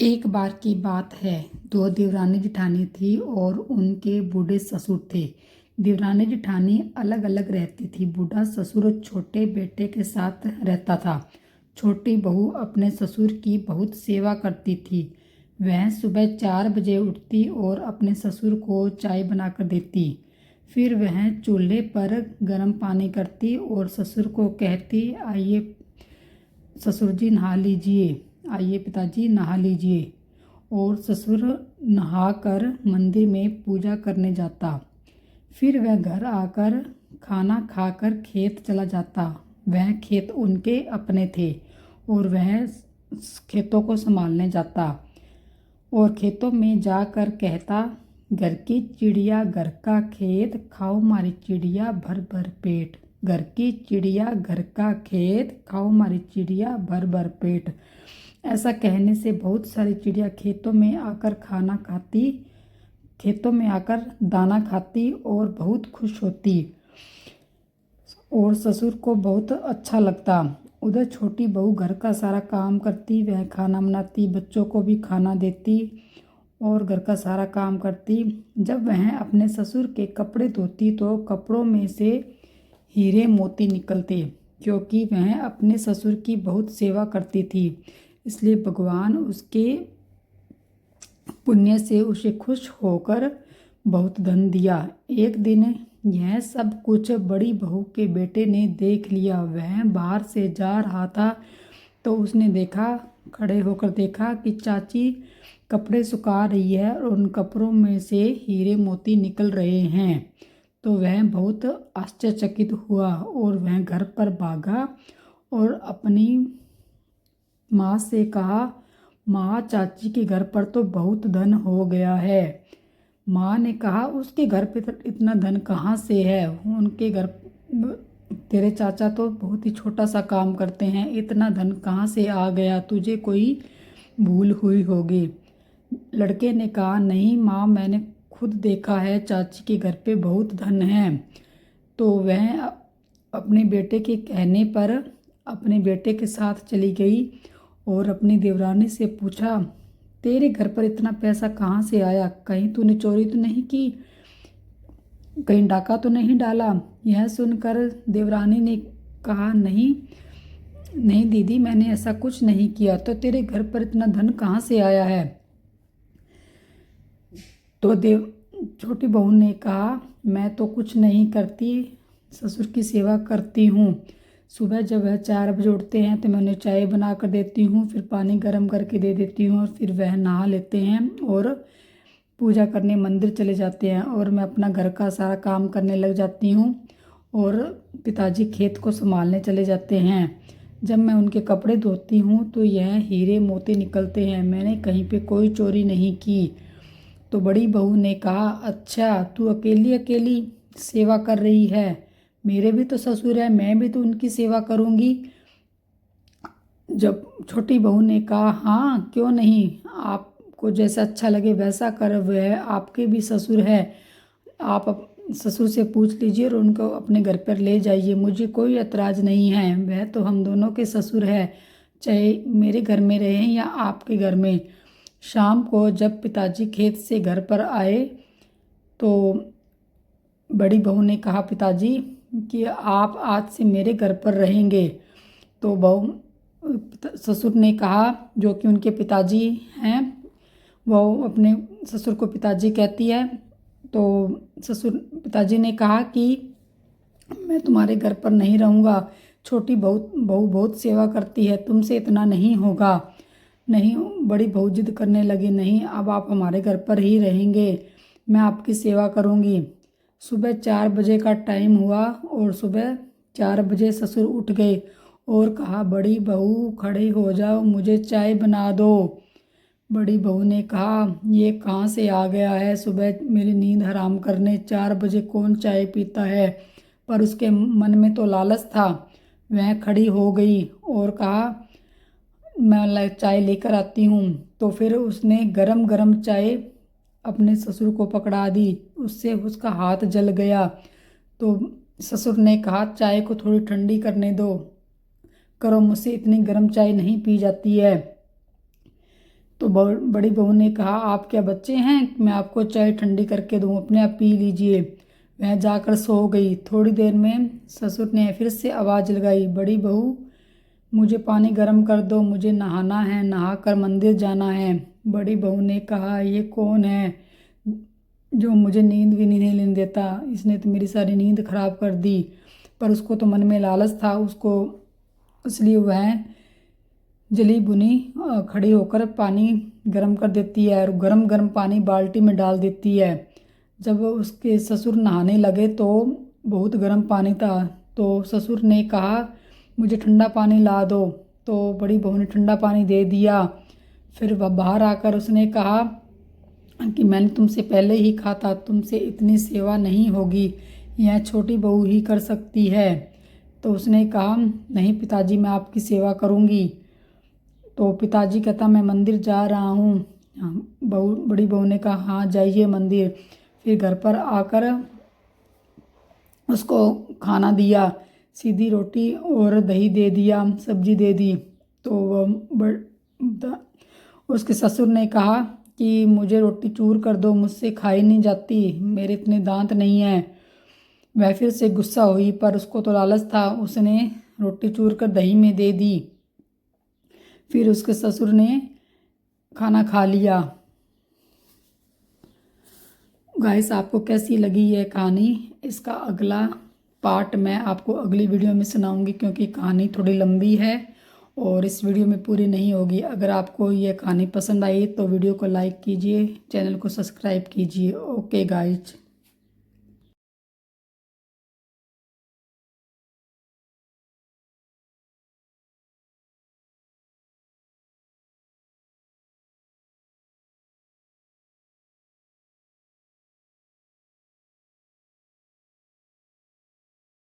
एक बार की बात है। दो देवरानी जेठानी थी और उनके बूढ़े ससुर थे। देवरानी जेठानी अलग अलग रहती थी। बूढ़ा ससुर छोटे बेटे के साथ रहता था। छोटी बहू अपने ससुर की बहुत सेवा करती थी। वह सुबह 4 बजे उठती और अपने ससुर को चाय बनाकर देती। फिर वह चूल्हे पर गर्म पानी करती और ससुर को कहती, आइए ससुर जी नहा लीजिए, आइए पिताजी नहा लीजिए। और ससुर नहाकर मंदिर में पूजा करने जाता। फिर वह घर आकर खाना खाकर खेत चला जाता। वह खेत उनके अपने थे और वह खेतों को संभालने जाता और खेतों में जाकर कहता, घर की चिड़िया घर का खेत, खाओ मारी चिड़िया भर भर पेट। घर की चिड़िया घर का खेत, खाओ मारी चिड़िया भर भर पेट। ऐसा कहने से बहुत सारी चिड़िया खेतों में आकर दाना खाती और बहुत खुश होती और ससुर को बहुत अच्छा लगता। उधर छोटी बहू घर का सारा काम करती। वह खाना बनाती, बच्चों को भी खाना देती और घर का सारा काम करती। जब वह अपने ससुर के कपड़े धोती तो कपड़ों में से हीरे मोती निकलते, क्योंकि वह अपने ससुर की बहुत सेवा करती थी। इसलिए भगवान उसके पुण्य से उसे खुश होकर बहुत धन दिया। एक दिन यह सब कुछ बड़ी बहू के बेटे ने देख लिया। वह बाहर से जा रहा था तो उसने खड़े होकर देखा कि चाची कपड़े सुखा रही है और उन कपड़ों में से हीरे मोती निकल रहे हैं। तो वह बहुत आश्चर्यचकित हुआ और वह घर पर भागा और अपनी माँ से कहा, माँ चाची के घर पर तो बहुत धन हो गया है। माँ ने कहा, उसके घर पे इतना धन कहाँ से है? उनके घर तेरे चाचा तो बहुत ही छोटा सा काम करते हैं, इतना धन कहाँ से आ गया? तुझे कोई भूल हुई होगी। लड़के ने कहा, नहीं माँ, मैंने खुद देखा है, चाची के घर पे बहुत धन है। तो वह अपने बेटे के कहने पर अपने बेटे के साथ चली गई और अपनी देवरानी से पूछा, तेरे घर पर इतना पैसा कहाँ से आया? कहीं तूने चोरी तो नहीं की? कहीं डाका तो नहीं डाला? यह सुनकर देवरानी ने कहा, नहीं नहीं दीदी, मैंने ऐसा कुछ नहीं किया। तो तेरे घर पर इतना धन कहाँ से आया है? तो छोटी बहू ने कहा, मैं तो कुछ नहीं करती, ससुर की सेवा करती हूँ। सुबह जब वह 4 बजे उठते हैं तो मैं उन्हें चाय बना कर देती हूँ, फिर पानी गर्म करके दे देती हूँ और फिर वह नहा लेते हैं और पूजा करने मंदिर चले जाते हैं और मैं अपना घर का सारा काम करने लग जाती हूँ और पिताजी खेत को संभालने चले जाते हैं। जब मैं उनके कपड़े धोती हूँ तो यह हीरे मोती निकलते हैं। मैंने कहीं पे कोई चोरी नहीं की। तो बड़ी बहू ने कहा, अच्छा तू अकेली अकेली सेवा कर रही है? मेरे भी तो ससुर है, मैं भी तो उनकी सेवा करूँगी। जब छोटी बहू ने कहा, हाँ क्यों नहीं, आपको जैसा अच्छा लगे वैसा कर, वह आपके भी ससुर है, आप ससुर से पूछ लीजिए और उनको अपने घर पर ले जाइए, मुझे कोई एतराज़ नहीं है। वह तो हम दोनों के ससुर है, चाहे मेरे घर में रहें या आपके घर में। शाम को जब पिताजी खेत से घर पर आए तो बड़ी बहू ने कहा, पिताजी कि आप आज से मेरे घर पर रहेंगे। तो ससुर ने कहा, जो कि उनके पिताजी हैं, वो अपने ससुर को पिताजी कहती है। तो पिताजी ने कहा कि मैं तुम्हारे घर पर नहीं रहूँगा, छोटी बहू बहुत सेवा करती है, तुमसे इतना नहीं होगा। नहीं, बड़ी बहू जिद करने लगी, नहीं अब आप हमारे घर पर ही रहेंगे, मैं आपकी सेवा करूँगी। सुबह 4 बजे का टाइम हुआ और सुबह 4 बजे ससुर उठ गए और कहा, बड़ी बहू खड़े हो जाओ, मुझे चाय बना दो। बड़ी बहू ने कहा, ये कहाँ से आ गया है सुबह मेरी नींद हराम करने? 4 बजे कौन चाय पीता है? पर उसके मन में तो लालच था। वह खड़ी हो गई और कहा, मैं चाय लेकर आती हूँ। तो फिर उसने गरम गरम चाय अपने ससुर को पकड़ा दी, उससे उसका हाथ जल गया। तो ससुर ने कहा, चाय को थोड़ी ठंडी करने दो, करो, मुझसे इतनी गर्म चाय नहीं पी जाती है। तो बड़ी बहू ने कहा, आप क्या बच्चे हैं, मैं आपको चाय ठंडी करके दूँ, अपने आप पी लीजिए। वह जाकर सो गई। थोड़ी देर में ससुर ने फिर से आवाज़ लगाई, बड़ी बहू मुझे पानी गर्म कर दो, मुझे नहाना है, नहाकर मंदिर जाना है। बड़ी बहू ने कहा, ये कौन है जो मुझे नींद भी नहीं लेने देता, इसने तो मेरी सारी नींद खराब कर दी। पर उसको तो मन में लालच था, उसको इसलिए वह जली बुनी खड़ी होकर पानी गर्म कर देती है और गरम गरम पानी बाल्टी में डाल देती है। जब उसके ससुर नहाने लगे तो बहुत गर्म पानी था, तो ससुर ने कहा, मुझे ठंडा पानी ला दो। तो बड़ी बहू ने ठंडा पानी दे दिया। फिर वह बाहर आकर उसने कहा कि मैंने तुमसे पहले ही कहा था, तुमसे इतनी सेवा नहीं होगी, यह छोटी बहू ही कर सकती है। तो उसने कहा, नहीं पिताजी, मैं आपकी सेवा करूँगी। तो पिताजी कहता, मैं मंदिर जा रहा हूँ। बड़ी बहू ने कहा, हाँ जाइए मंदिर। फिर घर पर आकर उसको खाना दिया, सीधी रोटी और दही दे दिया, सब्जी दे दी। तो उसके ससुर ने कहा कि मुझे रोटी चूर कर दो, मुझसे खाई नहीं जाती, मेरे इतने दांत नहीं हैं। वह फिर से गुस्सा हुई, पर उसको तो लालच था, उसने रोटी चूर कर दही में दे दी। फिर उसके ससुर ने खाना खा लिया। गाइस, आपको कैसी लगी यह कहानी? इसका अगला पार्ट मैं आपको अगली वीडियो में सुनाऊंगी, क्योंकि कहानी थोड़ी लंबी है और इस वीडियो में पूरी नहीं होगी। अगर आपको यह कहानी पसंद आई तो वीडियो को लाइक कीजिए, चैनल को सब्सक्राइब कीजिए। Okay guys.